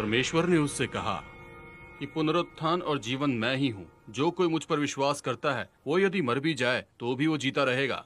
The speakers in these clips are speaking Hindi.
परमेश्वर ने उससे कहा कि पुनरुत्थान और जीवन मैं ही हूँ। जो कोई मुझ पर विश्वास करता है वो यदि मर भी जाए तो भी वो जीता रहेगा।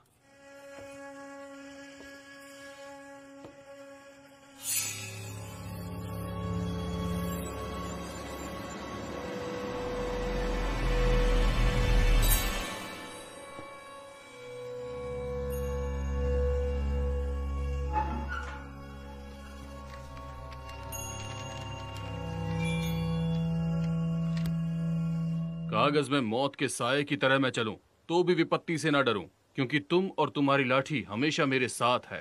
कागज में मौत के साए की तरह मैं चलूं तो भी विपत्ति से ना डरूं, क्योंकि तुम और तुम्हारी लाठी हमेशा मेरे साथ है।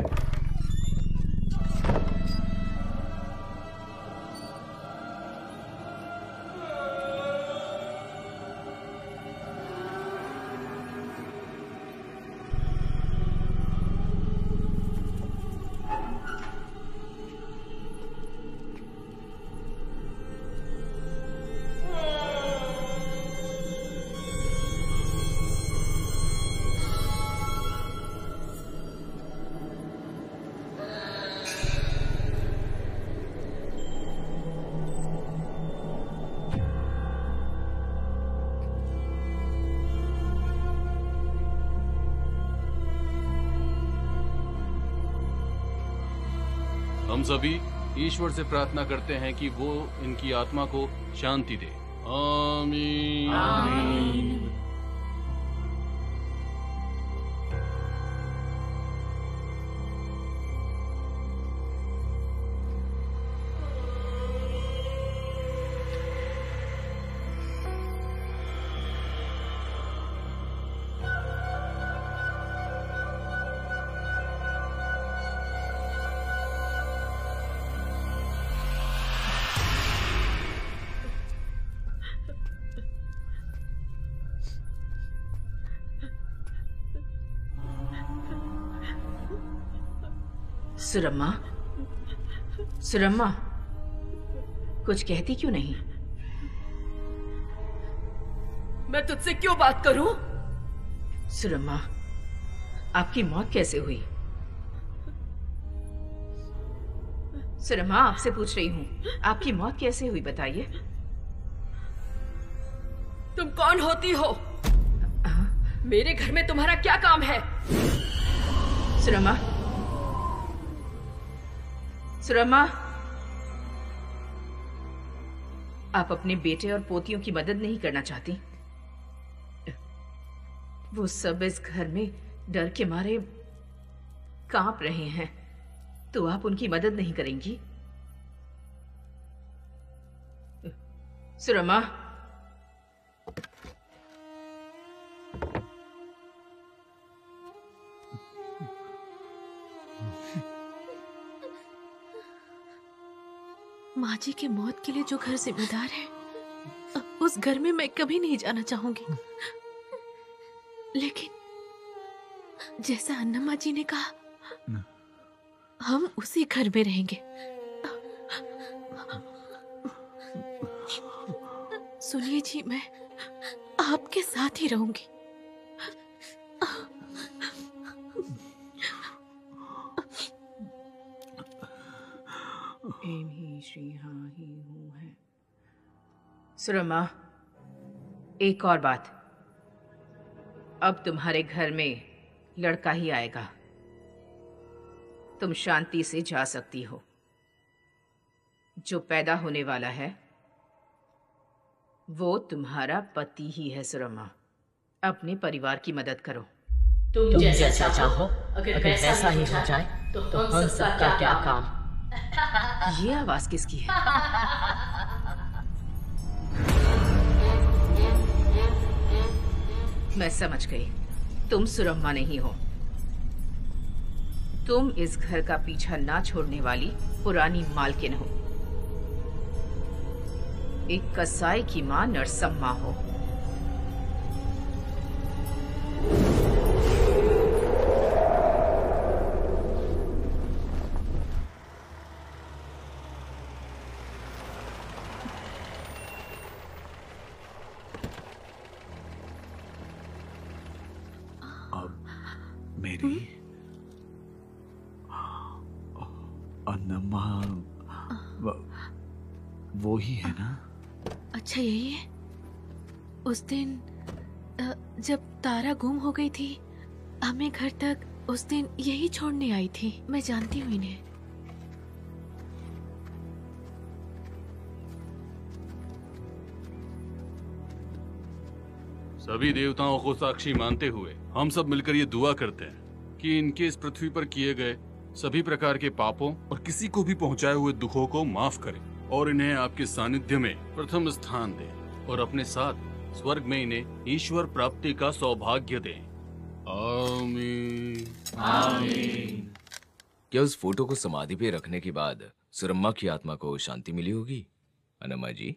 हम सभी ईश्वर से प्रार्थना करते हैं कि वो इनकी आत्मा को शांति दे। आमीन। आमीन। सुरम्मा, सुरम्मा, कुछ कहती क्यों नहीं? मैं तुझसे क्यों बात करूं? सुरम्मा, आपकी मौत कैसे हुई? सुरम्मा, आपसे पूछ रही हूँ, आपकी मौत कैसे हुई, बताइए। तुम कौन होती हो? मेरे घर में तुम्हारा क्या काम है? सुरम्मा, सुरम्मा, आप अपने बेटे और पोतियों की मदद नहीं करना चाहती? वो सब इस घर में डर के मारे कांप रहे हैं, तो आप उनकी मदद नहीं करेंगी? सुरम्मा, माँ जी की मौत के लिए जो घर जिम्मेदार है, उस घर में मैं कभी नहीं जाना चाहूंगी। लेकिन जैसा अन्नम्मा जी ने कहा, हम उसी घर में रहेंगे। सुनिए जी, मैं आपके साथ ही रहूंगी। एम ही श्री हाँ ही हूँ है। सुरमा, एक और बात, अब तुम्हारे घर में लड़का ही आएगा। तुम शांति से जा सकती हो। जो पैदा होने वाला है वो तुम्हारा पति ही है। सुरमा, अपने परिवार की मदद करो। तुम जैसा चाहो, अगर वैसा ही हो जाए तो हम सबका क्या काम। ये आवाज किसकी है? मैं समझ गई, तुम सुरम्मा नहीं हो। तुम इस घर का पीछा ना छोड़ने वाली पुरानी मालकिन हो। एक कसाई की मां नरसम्मा हो। मेरी अन्नमा वो ही है ना? अच्छा यही है। उस दिन जब तारा गुम हो गई थी, हमें घर तक उस दिन यही छोड़ने आई थी। मैं जानती हूँ इन्हें। सभी देवताओं को साक्षी मानते हुए हम सब मिलकर ये दुआ करते हैं कि इनके इस पृथ्वी पर किए गए सभी प्रकार के पापों और किसी को भी पहुंचाए हुए दुखों को माफ करें और इन्हें आपके सानिध्य में प्रथम स्थान दें और अपने साथ स्वर्ग में इन्हें ईश्वर प्राप्ति का सौभाग्य दें। आमीन। आमीन। क्या उस फोटो को समाधि पे रखने के बाद सुरम्मा की आत्मा को शांति मिली होगी, अन्नमा जी?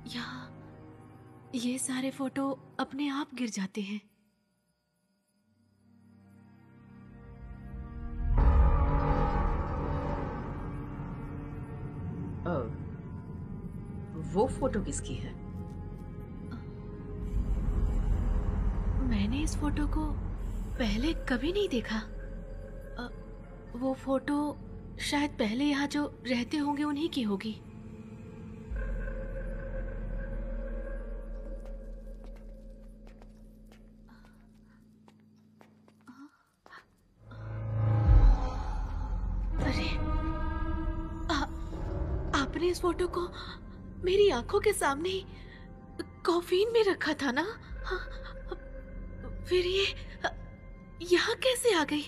यहाँ ये सारे फोटो अपने आप गिर जाते हैं। वो फोटो किसकी है? मैंने इस फोटो को पहले कभी नहीं देखा। वो फोटो शायद पहले यहाँ जो रहते होंगे उन्हीं की होगी। अरे आपने इस फोटो को मेरी आंखों के सामने ही कॉफीन में रखा था ना? फिर ये यहाँ कैसे आ गई?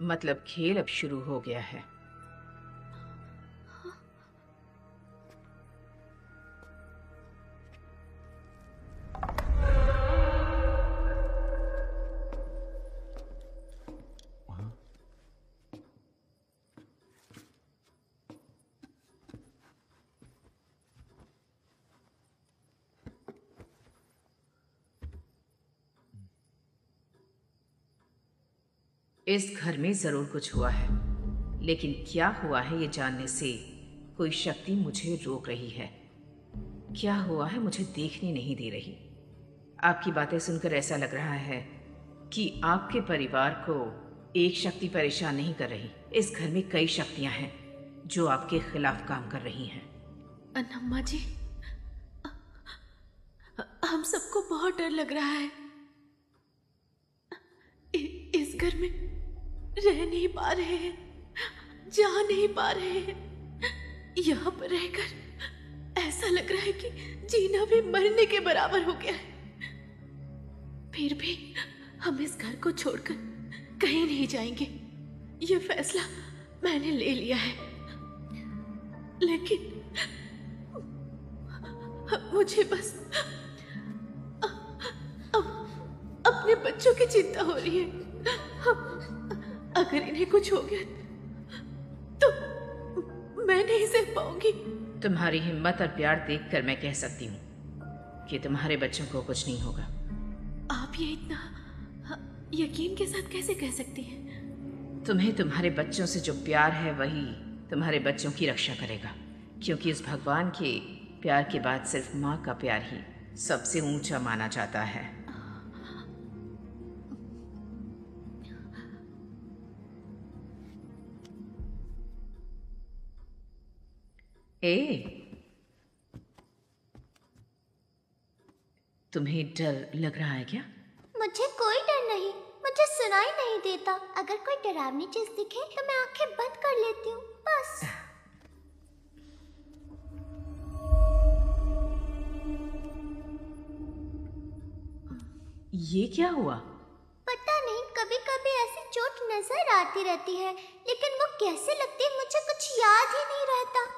मतलब खेल अब शुरू हो गया है। इस घर में जरूर कुछ हुआ है, लेकिन क्या हुआ है ये जानने से कोई शक्ति मुझे रोक रही है। क्या हुआ है मुझे देखने नहीं दे रही। आपकी बातें सुनकर ऐसा लग रहा है कि आपके परिवार को एक शक्ति परेशान नहीं कर रही। इस घर में कई शक्तियां हैं जो आपके खिलाफ काम कर रही हैं। अन्नमा जी, हम सबको बहुत डर लग रहा है। इस घर में रह नहीं पा रहे हैं, जा नहीं पा रहे हैं। यहाँ पर रहकर ऐसा लग रहा है कि जीना भी मरने के बराबर हो गया है। फिर भी हम इस घर को छोड़कर कहीं नहीं जाएंगे। ये फैसला मैंने ले लिया है, लेकिन मुझे बस अपने बच्चों की चिंता हो रही है। अगर इन्हें कुछ हो गया तो मैं नहीं सह पाऊंगी। तुम्हारी हिम्मत और प्यार देखकर मैं कह सकती हूँ कि तुम्हारे बच्चों को कुछ नहीं होगा। आप ये इतना यकीन के साथ कैसे कह सकती हैं? तुम्हें तुम्हारे बच्चों से जो प्यार है वही तुम्हारे बच्चों की रक्षा करेगा, क्योंकि इस भगवान के प्यार के बाद सिर्फ माँ का प्यार ही सबसे ऊंचा माना जाता है। तुम्हें डर लग रहा है क्या? मुझे कोई डर नहीं, मुझे सुनाई नहीं देता। अगर कोई डरावनी चीज दिखे तो मैं आंखें बंद कर लेती हूँ, बस। ये क्या हुआ? पता नहीं, कभी कभी ऐसी चोट नजर आती रहती है, लेकिन वो कैसे लगती है मुझे कुछ याद ही नहीं रहता।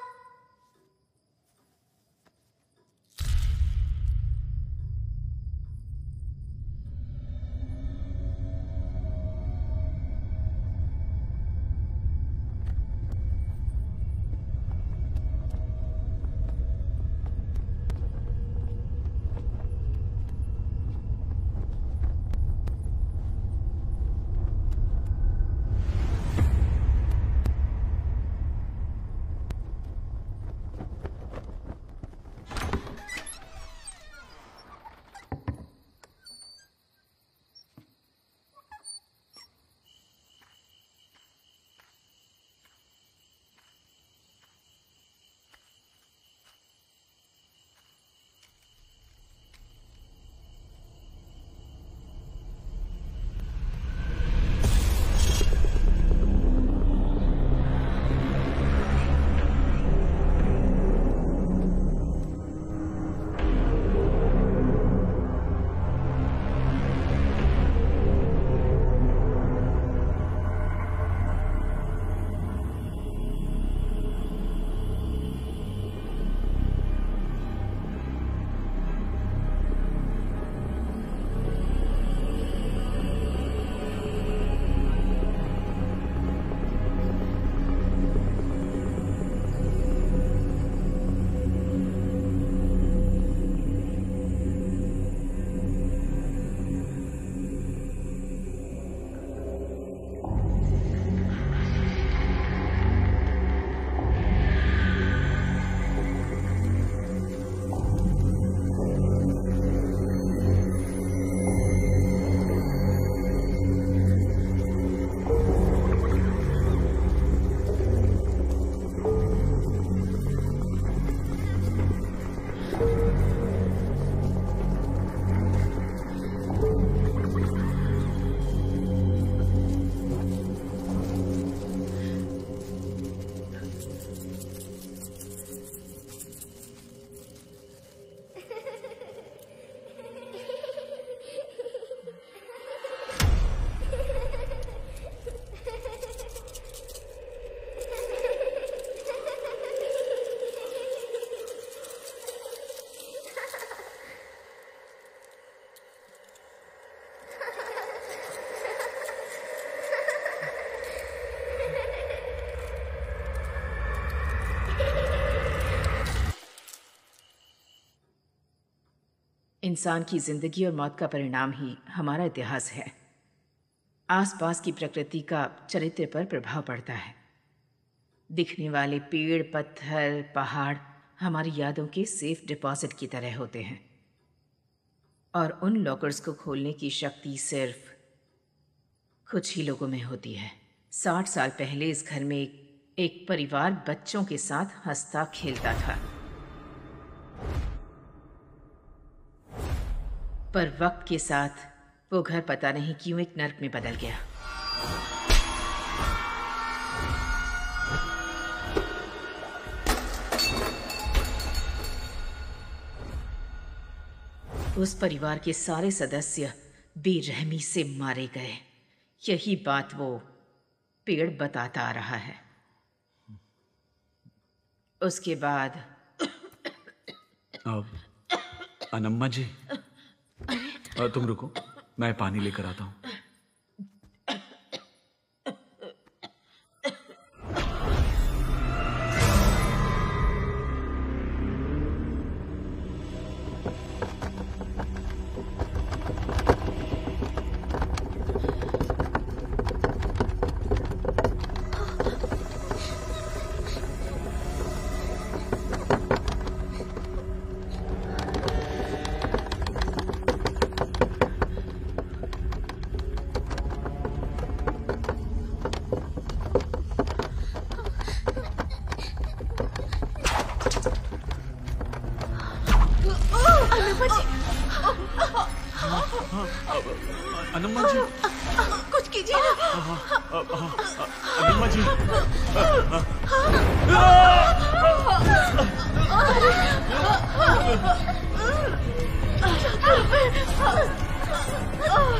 इंसान की जिंदगी और मौत का परिणाम ही हमारा इतिहास है। आसपास की प्रकृति का चरित्र पर प्रभाव पड़ता है। दिखने वाले पेड़, पत्थर, पहाड़ हमारी यादों के सेफ डिपॉजिट की तरह होते हैं, और उन लॉकर्स को खोलने की शक्ति सिर्फ कुछ ही लोगों में होती है। 60 साल पहले इस घर में एक परिवार बच्चों के साथ हंसता खेलता था, पर वक्त के साथ वो घर पता नहीं क्यों एक नर्क में बदल गया। उस परिवार के सारे सदस्य बेरहमी से मारे गए। यही बात वो पेड़ बताता आ रहा है। उसके बाद अनम्मा जी, तुम रुको, मैं पानी लेकर आता हूँ। अनम्मा जी, कुछ कीजिए ना। अनम्मा जी,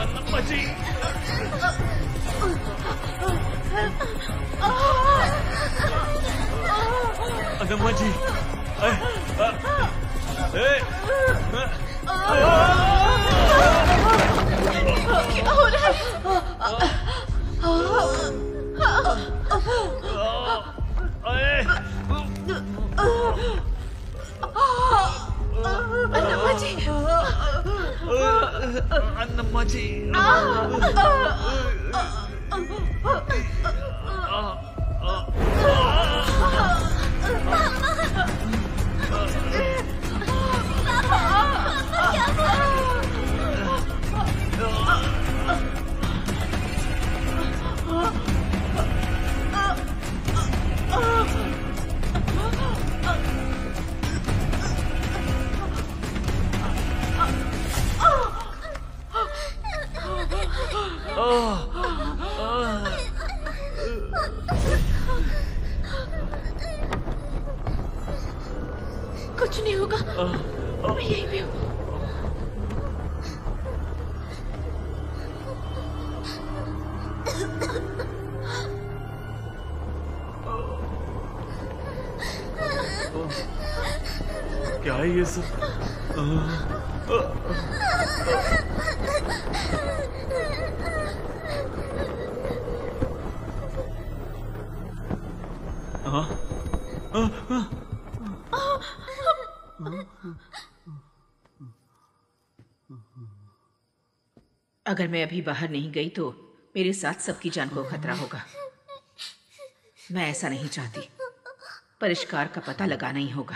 अनम्मा जी, अनम्मा जी, क्या हो रहा है? अनम्मा जी, अनम्मा जी, कुछ नहीं होगा, मैं यहीं पे हूँ। क्या है ये सब? अगर मैं अभी बाहर नहीं गई तो मेरे साथ सबकी जान को खतरा होगा। मैं ऐसा नहीं चाहती। परिष्कार का पता लगाना ही होगा,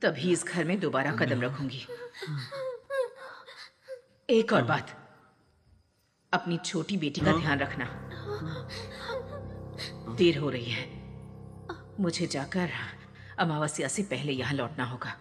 तभी इस घर में दोबारा कदम रखूंगी। एक और बात, अपनी छोटी बेटी का ध्यान रखना। देर हो रही है, मुझे जाकर अमावस्या से पहले यहाँ लौटना होगा।